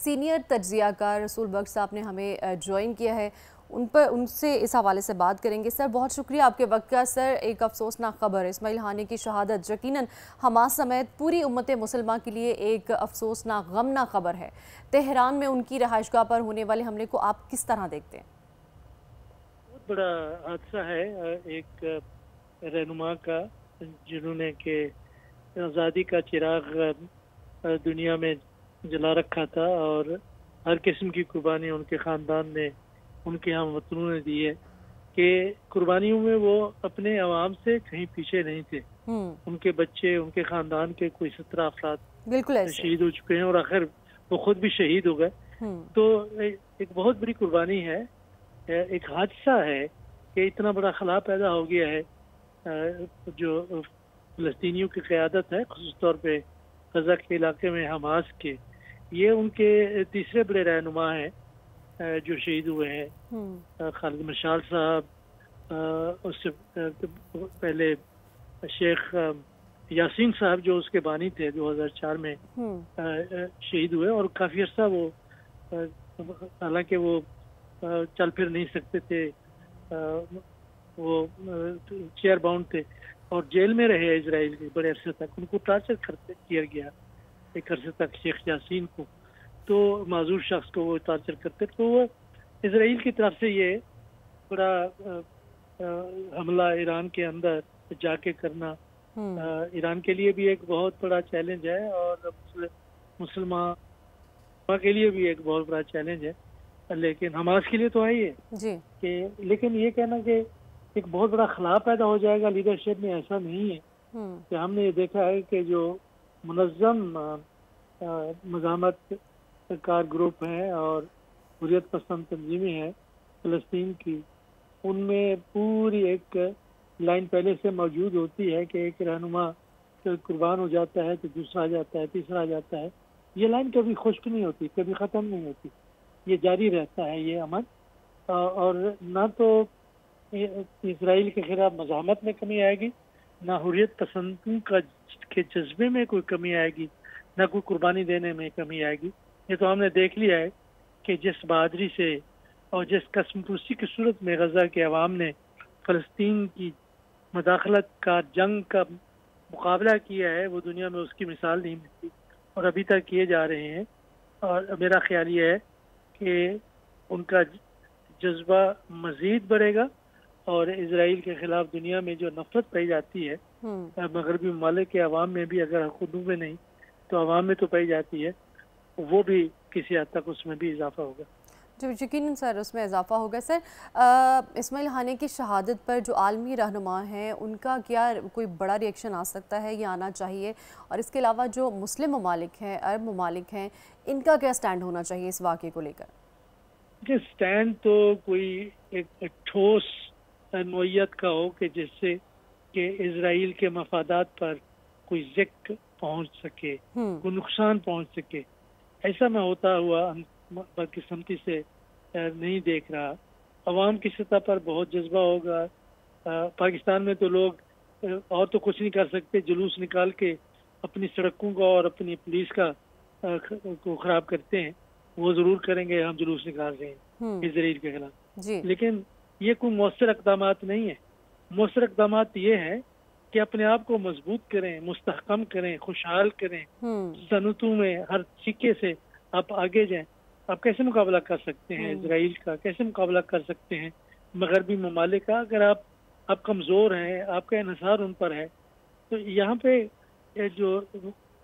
Senior तज्जिया car रसूल बख्श साहब ने हमें ज्वाइन किया है, उनसे इस हवाले से बात करेंगे। सर बहुत शुक्रिया आपके वक्त का। सर एक अफसोसनाक खबर, इस्माइल हानी की शहादत यकीनन हमास समेत पूरी उम्मत मुसलमान के लिए एक अफसोसनाक गमनाक खबर है। तेहरान में उनकी रहायशगाह पर होने वाले हमले को आप किस तरह देखते हैं? बहुत बड़ा हादसा है एक रहनुमा का, जिन्होंने के आज़ादी का चिराग दुनिया में जला रखा था और हर किस्म की कुर्बानी उनके ख़ानदान ने, उनके हम वतनों ने दी है कि कुर्बानियों में वो अपने अवाम से कहीं पीछे नहीं थे। उनके बच्चे, उनके ख़ानदान के कोई 17 अफराद बिल्कुल शहीद हो चुके हैं और आखिर वो खुद भी शहीद हो गए। तो एक बहुत बड़ी कुर्बानी है, एक हादसा है कि इतना बड़ा खला पैदा हो गया है। जो फ़लस्तीनियों की क़यादत है, ख़ास तौर पे गज़ा के इलाके में हमास के, ये उनके तीसरे बड़े रहनुमा हैं जो शहीद हुए हैं। खालिद मशाल साहब, उससे पहले शेख यासीन साहब जो उसके बानी थे, 2004 में शहीद हुए और काफ़ी अर्सा वो, हालांकि वो चल फिर नहीं सकते थे, वो चेयर बाउंड थे और जेल में रहे इजराइल के बड़े अरसे तक। उनको टार्चर किया गया एक अरसे तक, शेख यासीन को, तो माजूर शख्स को वो टार्चर करते। तो वो इजराइल की तरफ से ये बड़ा हमला ईरान के अंदर जाके करना ईरान के लिए भी एक बहुत बड़ा चैलेंज है और मुसलमान के लिए भी एक बहुत बड़ा चैलेंज है। लेकिन हमास के लिए तो है ये कि, लेकिन ये कहना कि एक बहुत बड़ा खला पैदा हो जाएगा लीडरशिप में, ऐसा नहीं है। कि हमने ये देखा है कि जो मुनज़्ज़म मज़ामत कार ग्रुप हैं और हुर्रियत पसंद तंजीमें हैं फ़लस्तीन की, उनमें पूरी एक लाइन पहले से मौजूद होती है कि एक रहनुमा कुर्बान हो जाता है तो दूसरा आ जाता है, तीसरा आ जाता है। ये लाइन कभी खुश्क नहीं होती, कभी ख़त्म नहीं होती, ये जारी रहता है ये अमल। और ना तो इजराइल के खिलाफ मज़ामत में कमी आएगी, ना हुर्रियत पसंदों के जज्बे में कोई कमी आएगी, ना कोई कुर्बानी देने में कमी आएगी। ये तो हमने देख लिया है कि जिस बहादुरी से और जिस कसमपुसी की सूरत में गजा के अवाम ने फ़लस्तीन की मदाखलत का, जंग का मुकाबला किया है, वो दुनिया में उसकी मिसाल नहीं मिलती और अभी तक किए जा रहे हैं। और मेरा ख्याल ये है कि उनका जज्बा मज़ीद बढ़ेगा और इजराइल के खिलाफ दुनिया में जो नफरत पाई जाती है मगरबी ममालिक के अवाम में भी, अगर खुदों में नहीं तो अवाम में तो पाई जाती है, वो भी किसी हद तक उसमें भी इजाफा होगा। जो यकीनन सर उसमें इजाफा होगा। सर इस्माइल हानी की शहादत पर जो आलमी रहनुमा हैं उनका क्या कोई बड़ा रिएक्शन आ सकता है या आना चाहिए, और इसके अलावा जो मुस्लिम ममालिक हैं, अरब ममालिक हैं, इनका क्या स्टैंड होना चाहिए इस वाक़े को लेकर? स्टैंड तो कोई एक ठोस नौइयत का हो कि जिससे कि इजराइल के मफादात पर कोई ज़िक्र पहुंच सके, कोई नुकसान पहुंच सके, ऐसा मैं होता हुआ बदकिस्मती से नहीं देख रहा। अवाम की सतह पर बहुत जज्बा होगा। पाकिस्तान में तो लोग और तो कुछ नहीं कर सकते, जुलूस निकाल के अपनी सड़कों का और अपनी पुलिस का को खराब करते हैं। वो जरूर करेंगे, हम जुलूस निकाल रहे हैं इजराइल के खिलाफ, लेकिन ये कोई मौसर इक़दामात नहीं है। मौसर इक़दामात ये है कि अपने आप को मजबूत करें, मुस्तहकम करें, खुशहाल करें, सनतों में हर सिक्के से आप आगे जाएं। आप कैसे मुकाबला कर सकते हैं इजराइल का, कैसे मुकाबला कर सकते हैं मगरबी ममालिक का, अगर आप कमज़ोर हैं, आपका इन्हिसार उन पर है। तो यहाँ पे जो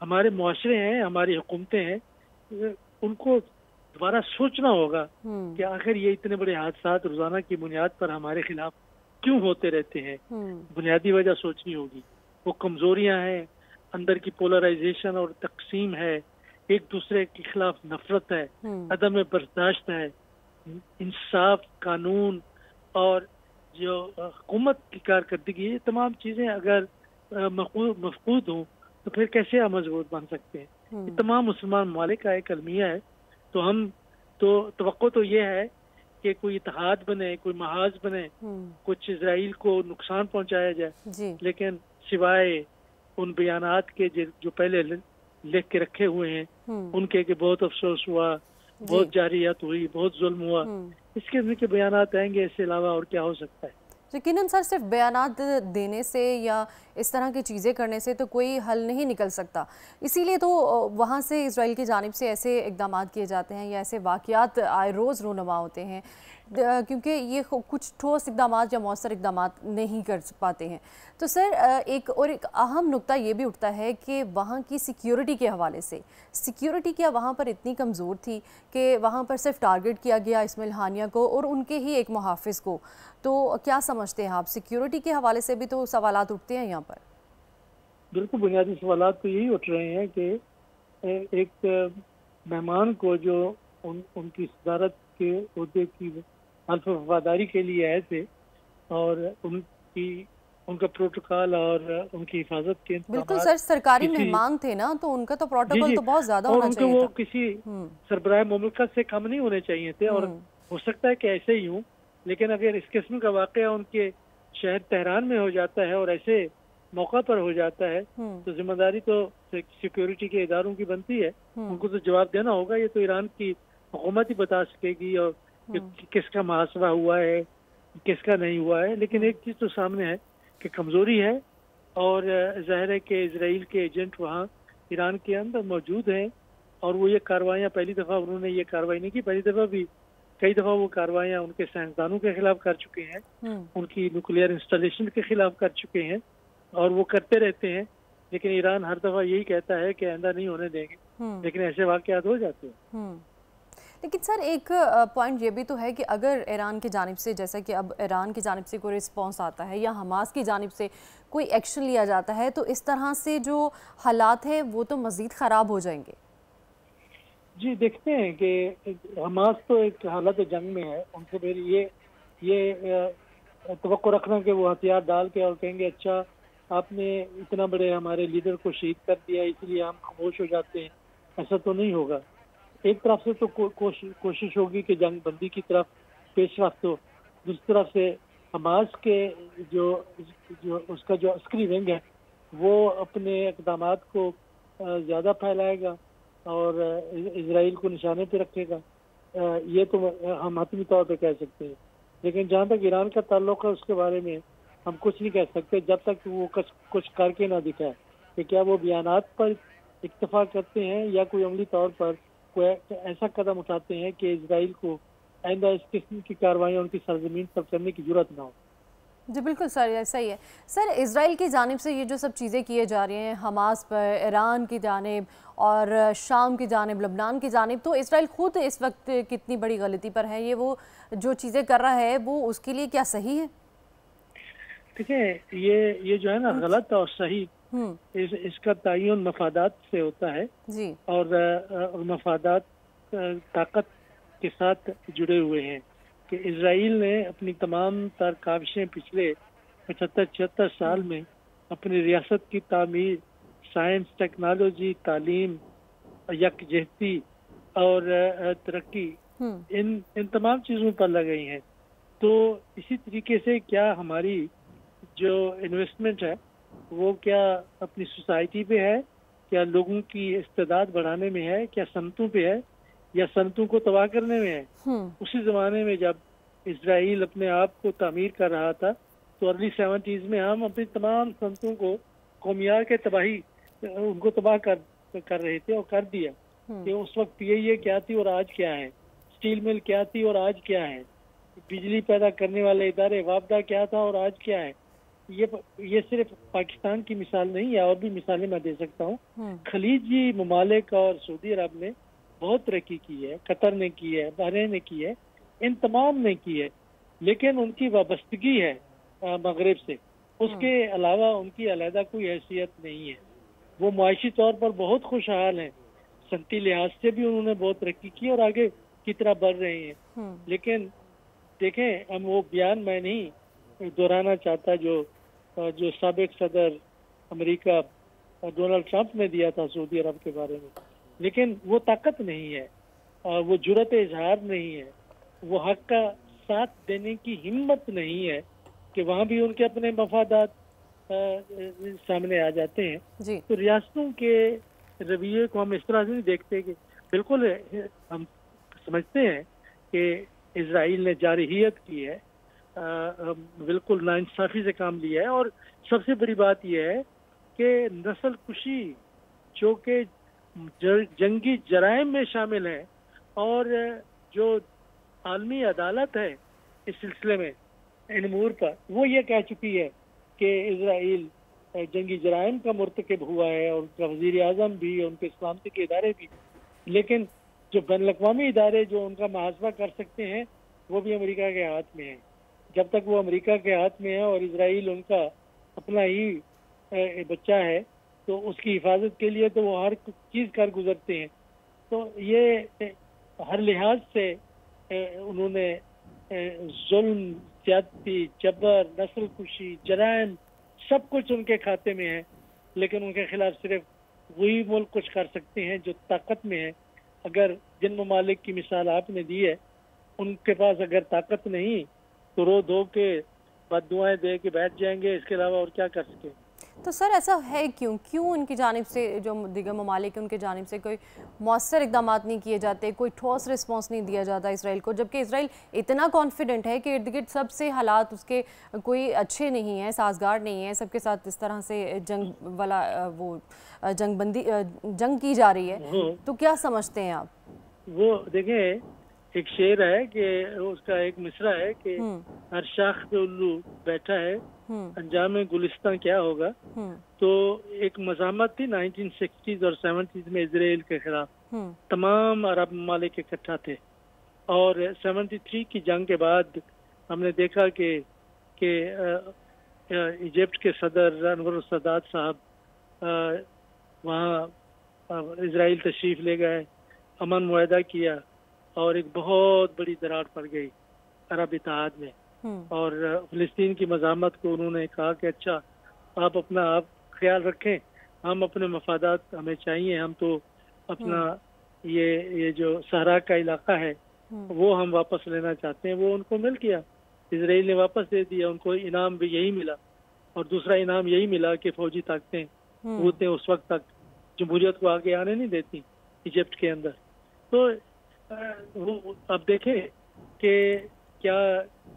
हमारे मुआशरे हैं, हमारी हुकूमतें हैं, उनको दोबारा सोचना होगा कि आखिर ये इतने बड़े हादसा रोजाना की बुनियाद पर हमारे खिलाफ क्यों होते रहते हैं। बुनियादी वजह सोचनी होगी। वो कमजोरियां हैं, अंदर की पोलराइजेशन और तकसीम है, एक दूसरे के खिलाफ नफरत है, अदम बर्दाश्त है, इंसाफ, कानून और जो हुकूमत की कारकर्दगी, ये तमाम चीजें अगर मफकूद हों तो फिर कैसे हम मजबूत बन सकते हैं। ये तमाम मुसलमान ममालिक का एक अलमिया है। तो हम तो तवक्को तो ये है कि कोई इत्तेहाद बने, कोई महाज बने, कुछ इजराइल को नुकसान पहुंचाया जाए, लेकिन सिवाय उन बयानात के जो पहले लिख के रखे हुए हैं उनके कि बहुत अफसोस हुआ, बहुत जारियत हुई, बहुत जुल्म हुआ, इस किस्म के बयानात आएंगे, इससे अलावा और क्या हो सकता है। यकीनन सर, सिर्फ बयानात देने से या इस तरह की चीज़ें करने से तो कोई हल नहीं निकल सकता। इसीलिए तो वहाँ से इजराइल की जानिब से ऐसे इक़दाम किए जाते हैं या ऐसे वाक़यात आए रोज़ रूनुमा होते हैं, क्योंकि ये कुछ ठोस इक़दाम या मौसर इक़दाम नहीं कर पाते हैं। तो सर एक अहम नुक्ता ये भी उठता है कि वहाँ की सिक्योरिटी के हवाले से, सिक्योरिटी क्या वहाँ पर इतनी कमज़ोर थी कि वहाँ पर सिर्फ टारगेट किया गया इस्माइल हानिया को और उनके ही एक मुहाफ़िज़ को। तो क्या समझते हैं आप, सिक्योरिटी के हवाले से भी तो सवालात उठते हैं यहाँ पर? बिल्कुल बुनियादी सवालात तो यही उठ रहे हैं कि एक मेहमान को जो उनकी सदारत के ओहदे की हल्फ वफादारी के लिए आए थे और उनका प्रोटोकॉल और उनकी हिफाजत के बिल्कुल सर, सरकारी मेहमान थे ना, तो उनका तो प्रोटोकॉल तो बहुत ज्यादा होना चाहिए था। वो किसी सरबराह मुमलकत से कम नहीं होने चाहिए थे, और हो सकता है कि ऐसे ही हूँ, लेकिन अगर इस किस्म का वाकया उनके शहर तेहरान में हो जाता है और ऐसे मौका पर हो जाता है तो जिम्मेदारी तो सिक्योरिटी के इदारों की बनती है, उनको तो जवाब देना होगा। ये तो ईरान की हुकूमत ही बता सकेगी और किसका मुहासबा हुआ है, किसका नहीं हुआ है। लेकिन एक चीज़ तो सामने है कि कमज़ोरी है, और ज़ाहिर है कि इजराइल के एजेंट वहाँ ईरान के अंदर मौजूद हैं, और वो ये कार्रवाइयाँ पहली दफ़ा उन्होंने ये कार्रवाई नहीं की, पहली दफ़ा भी कई दफ़ा वो कार्रवाइयाँ उनके साइंसदानों के खिलाफ कर चुके हैं, उनकी न्यूक्लियर इंस्टॉलेशन के खिलाफ कर चुके हैं, और वो करते रहते हैं। लेकिन ईरान हर दफ़ा यही कहता है कि आइंदा नहीं होने देंगे, लेकिन ऐसे वाक़यात हो जाते हैं। लेकिन सर एक पॉइंट ये भी तो है कि अगर ईरान की जानिब से, जैसा कि अब ईरान की जानिब से कोई रिस्पॉन्स आता है या हमास की जानिब से कोई एक्शन लिया जाता है, तो इस तरह से जो हालात हैं वो तो मज़ीद ख़राब हो जाएंगे। जी देखते हैं कि हमास तो एक हालत जंग में है, उनसे फिर ये तवक्को रखना कि वो हथियार डाल के और कहेंगे अच्छा आपने इतना बड़े हमारे लीडर को शहीद कर दिया इसलिए हम खामोश हो जाते हैं, ऐसा तो नहीं होगा। एक तरफ से तो कोशिश होगी कि जंग बंदी की तरफ पेशरफ्त हो, दूसरी तरफ से हमास के जो उसका जो अस्करी विंग है वो अपने इक़दामात को ज़्यादा फैलाएगा और इजराइल को निशाने पे रखेगा। ये तो हम हतमी तौर पे कह सकते हैं, लेकिन जहाँ तक ईरान का ताल्लुक है उसके बारे में हम कुछ नहीं कह सकते जब तक वो कुछ करके ना दिखाए कि क्या वो बयानात पर इक्तफा करते हैं या कोई अमली तौर पर कोई ऐसा कदम उठाते हैं कि इजराइल को आइंदा इस किस्म की कार्रवाई उनकी सरजमीन पर करने की जरूरत ना हो। जी बिल्कुल सर, ऐसा ही है। सर इजराइल की जानिब से ये जो सब चीज़ें किए जा रही हैं हमास पर, ईरान की जानिब और शाम की जानिब, लबनान की जानिब, तो इजराइल खुद इस वक्त कितनी बड़ी गलती पर है? ये वो जो चीज़ें कर रहा है वो उसके लिए क्या सही है? देखिए ये जो है ना गलत और सही इसका तयन मफादात से होता है जी, और मफादात ताकत के साथ जुड़े हुए हैं कि इजराइल ने अपनी तमाम तर काविशें पिछले 75-76 साल में अपनी रियासत की तामीर, साइंस, टेक्नोलॉजी, तालीम, यकजहती और तरक्की इन तमाम चीज़ों पर लगाई हैं। तो इसी तरीके से क्या हमारी जो इन्वेस्टमेंट है वो क्या अपनी सोसाइटी पे है, क्या लोगों की इस्तेदाद बढ़ाने में है, क्या सनतों पे है या सनतों को तबाह करने में है? उसी ज़माने में जब इजराइल अपने आप को तामीर कर रहा था तो अर्ली 70s में हम अपनी तमाम सनतों को कौमियार के तबाही उनको तबाह कर रहे थे और कर दिया कि उस वक्त PIA क्या थी और आज क्या है, स्टील मिल क्या थी और आज क्या है, बिजली पैदा करने वाले इदारे वापदा क्या था और आज क्या है। ये सिर्फ पाकिस्तान की मिसाल नहीं है, और भी मिसालें मैं दे सकता हूँ। खलीजी ममालिक और सऊदी अरब ने बहुत तरक्की की है, कतर ने की है, बहरीन ने की है, इन तमाम ने की है, लेकिन उनकी वाबस्तगी है मगरब से, उसके अलावा उनकी अलहदा कोई हैसियत नहीं है। वो मुआशी तौर पर बहुत खुशहाल हैं, सनती लिहाज से भी उन्होंने बहुत तरक्की की और आगे की तरह बढ़ रहे हैं। लेकिन देखें, हम वो बयान मैं नहीं दोहराना चाहता जो साबिक सदर अमेरिका डोनाल्ड ट्रंप ने दिया था सऊदी अरब के बारे में, लेकिन वो ताकत नहीं है, वो जुर्रत इजहार नहीं है, वो हक का साथ देने की हिम्मत नहीं है कि वहाँ भी उनके अपने मफादात सामने आ जाते हैं। तो रियासतों के رویے کو ہم اس طرح سے نہیں دیکھتے کہ بالکل ہم سمجھتے ہیں کہ اسرائیل نے جارحیت کی ہے، بالکل ناانصافی سے کام لیا ہے، اور سب سے بڑی بات یہ ہے کہ نسل کشی جو کہ جنگی جرائم میں شامل ہے، اور جو عالمی عدالت ہے اس سلسلے میں ان امور پر، وہ یہ کہہ چکی ہے کہ اسرائیل جنگی جرائم کا مرتکب ہوا ہے، اور ان کا وزیر اعظم بھی، ان کے سلامتی کے ادارے بھی، لیکن جو بین الاقوامی ادارے جو ان کا محاسبہ کر سکتے ہیں وہ بھی امریکہ کے ہاتھ میں ہیں۔ جب تک وہ امریکہ کے ہاتھ میں ہے اور اسرائیل ان کا اپنا ہی بچہ ہے تو اس کی حفاظت کے لیے تو وہ ہر چیز کر گزرتے ہیں۔ تو یہ ہر لحاظ سے انہوں نے ظلم، زیادتی، جبر، نسل کشی، جرائم سب کچھ ان کے کھاتے میں ہے، لیکن ان کے خلاف صرف وہی ملک کچھ کر سکتے ہیں جو طاقت میں ہے۔ اگر جن ممالک کی مثال آپ نے دی ہے ان کے پاس اگر طاقت نہیں تو رو دھو کے بد دعائیں دے کے بیٹھ جائیں گے، اس کے علاوہ اور کیا کر سکیں۔ تو سر ایسا ہے کیوں ان کی جانب سے، جو دیگر ممالک ہیں ان کی جانب سے کوئی مؤثر اقدامات نہیں کیے جاتے، کوئی ٹھوس رسپانس نہیں دیا جاتا اسرائیل کو، جبکہ اسرائیل اتنا کانفیڈنٹ ہے کہ ارد گرد سب سے حالات اس کے کوئی اچھے نہیں ہیں، سازگار نہیں ہیں، سب کے ساتھ اس طرح سے جنگ والا وہ جنگ کی جا رہی ہے، تو کیا سمجھتے ہیں آپ؟ وہ دیکھیں ایک شعر ہے کہ اس کا ایک مصرع ہے کہ ہر شاخ پہ الو بیٹھا ہے، انجام گلستان کیا ہوگا۔ تو ایک مزاحمت تھی 1960s اور 70s میں اسرائیل کے خلاف، تمام عرب ممالک اکٹھا تھے، اور 73 کی جنگ کے بعد ہم نے دیکھا کہ ایجپٹ کے صدر انور السادات صاحب وہاں اسرائیل تشریف لے گئے، امن معاہدہ کیا، اور ایک بہت بڑی دراڑ پڑ گئی عرب اتحاد میں، اور فلسطین کی مزاحمت کو انہوں نے کہا کہ اچھا آپ اپنا خیال رکھیں، ہم اپنے مفادات ہمیں چاہیے، ہم تو اپنا یہ جو صحرا کا علاقہ ہے وہ ہم واپس لینا چاہتے ہیں۔ وہ ان کو مل گیا، اسرائیل نے واپس دے دیا، ان کو انعام بھی یہی ملا، اور دوسرا انعام یہی ملا کہ فوجی طاقتیں ہوتے اس وقت تک جمہوریت کو آگے آنے نہیں دیتی ایجپٹ کے اندر۔ تو اب دیکھیں کہ کیا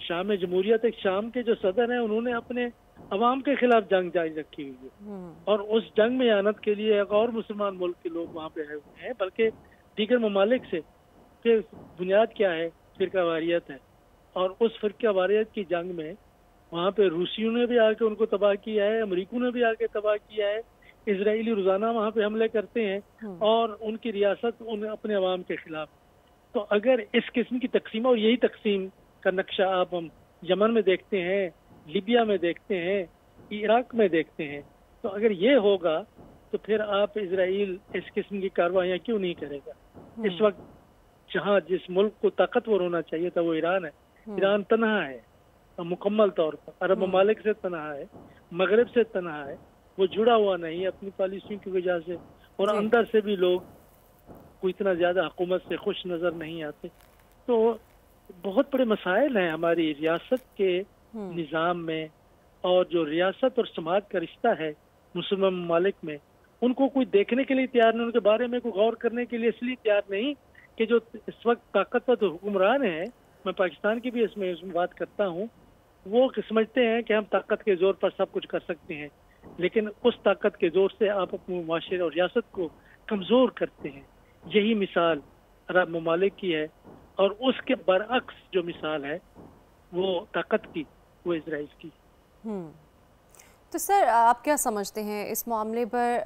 شام جمہوریت، ایک شام کے جو صدر ہیں انہوں نے اپنے عوام کے خلاف جنگ جاری رکھی ہوئی ہے، اور اس جنگ میں اعانت کے لیے ایک اور مسلمان ملک کے لوگ وہاں پہ آئے ہوئے ہیں، بلکہ دیگر ممالک سے، کہ بنیاد کیا ہے؟ فرقہ واریت ہے، اور اس فرقہ واریت کی جنگ میں وہاں پہ روسیوں نے بھی آ کے ان کو تباہ کیا ہے، امریکوں نے بھی آ کے تباہ کیا ہے، اسرائیلی روزانہ وہاں پہ حملے کرتے ہیں، اور ان کی ریاست اپنے عوام کے خلاف۔ تو اگر اس قسم کی تقسیم، اور یہی تقسیم کا نقشہ آپ ہم یمن میں دیکھتے ہیں، لیبیا میں دیکھتے ہیں، عراق میں دیکھتے ہیں، تو اگر یہ ہوگا تو پھر آپ اسرائیل اس قسم کی کارروائیاں کیوں نہیں کرے گا؟ اس وقت جہاں جس ملک کو طاقتور ہونا چاہیے تھا وہ ایران ہے، ایران تنہا ہے مکمل طور پر، عرب ممالک سے تنہا ہے، مغرب سے تنہا ہے، وہ جڑا ہوا نہیں اپنی پالیسیوں کی وجہ سے، اور اندر سے بھی لوگ کوئی اتنا زیادہ حکومت سے خوش نظر نہیں آتے۔ تو بہت بڑے مسائل ہیں ہماری ریاست کے نظام میں، اور جو ریاست اور سماج کا رشتہ ہے مسلمان ممالک میں، ان کو کوئی دیکھنے کے لیے تیار نہیں، ان کے بارے میں کوئی غور کرنے کے لیے اس لیے تیار نہیں کہ جو اس وقت طاقتور حکمران ہیں، میں پاکستان کی بھی اس میں بات کرتا ہوں، وہ سمجھتے ہیں کہ ہم طاقت کے زور پر سب کچھ کر سکتے ہیں، لیکن اس طاقت کے زور سے آپ اپنے معاشرے اور ریاست کو کمزور کرتے ہیں۔ یہی مثال عرب ممالک کی ہے، اور اس کے برعکس جو مثال ہے وہ طاقت کی، وہ اسرائیل کی۔ تو سر آپ کیا سمجھتے ہیں اس معاملے پر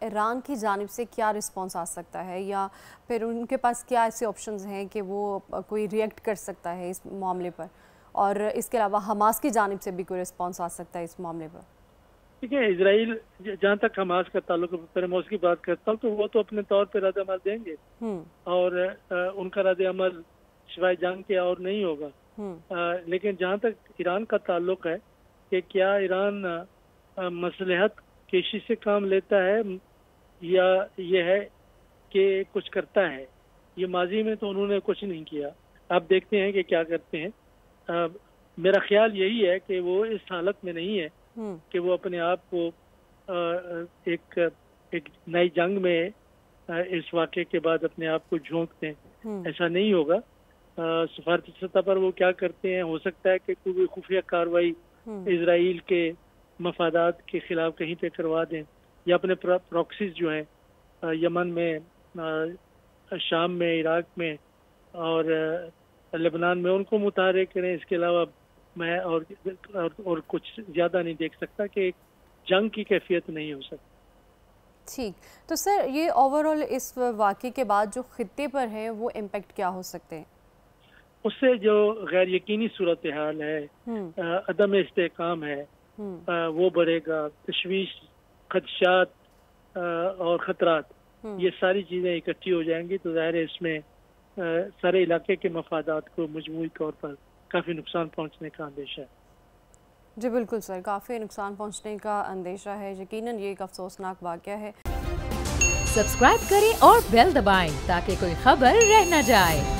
ایران کی جانب سے کیا رسپانس آ سکتا ہے، یا پھر ان کے پاس کیا ایسے آپشنز ہیں کہ وہ کوئی ریئیکٹ کر سکتا ہے اس معاملے پر، اور اس کے علاوہ حماس کی جانب سے بھی کوئی رسپانس آ سکتا ہے اس معاملے پر؟ ٹھیک ہے، اسرائیل جہاں تک حماس کا تعلق ہے، پہلے میں اس کی بات کرتا ہوں، تو وہ تو اپنے طور پہ رد عمل دیں گے، اور ان کا رد عمل سوائے جنگ کے اور نہیں ہوگا۔ لیکن جہاں تک ایران کا تعلق ہے کہ کیا ایران مصلحت کشی سے کام لیتا ہے، یا یہ ہے کہ کچھ کرتا ہے، یہ ماضی میں تو انہوں نے کچھ نہیں کیا، آپ دیکھتے ہیں کہ کیا کرتے ہیں۔ میرا خیال یہی ہے کہ وہ اس حالت میں نہیں ہے کہ وہ اپنے آپ کو ایک ایک نئی جنگ میں اس واقعے کے بعد اپنے آپ کو جھونک دیں، ایسا نہیں ہوگا۔ سفارتی سطح پر وہ کیا کرتے ہیں، ہو سکتا ہے کہ کوئی خفیہ کاروائی اسرائیل کے مفادات کے خلاف کہیں پہ کروا دیں، یا اپنے پراکسیز جو ہیں یمن میں، شام میں، عراق میں اور لبنان میں، ان کو متحرک کریں۔ اس کے علاوہ میں اور کچھ زیادہ نہیں دیکھ سکتا کہ ایک جنگ کی کیفیت نہیں ہو سکتی۔ ٹھیک، تو سر یہ اوور آل اس واقعے کے بعد جو خطے پر ہے وہ امپیکٹ کیا ہو سکتے ہیں؟ اس سے جو غیر یقینی صورتحال ہے، عدم استحکام ہے، وہ بڑھے گا۔ تشویش، خدشات اور خطرات، یہ ساری چیزیں اکٹھی ہو جائیں گی تو ظاہر ہے اس میں سارے علاقے کے مفادات کو مجموعی طور پر کافی نقصان پہنچنے کا اندیشہ ہے۔ جی بالکل سر، کافی نقصان پہنچنے کا اندیشہ ہے، یقیناً یہ ایک افسوسناک واقعہ ہے۔ سبسکرائب کریں اور بیل دبائیں تاکہ کوئی خبر رہ نہ جائے۔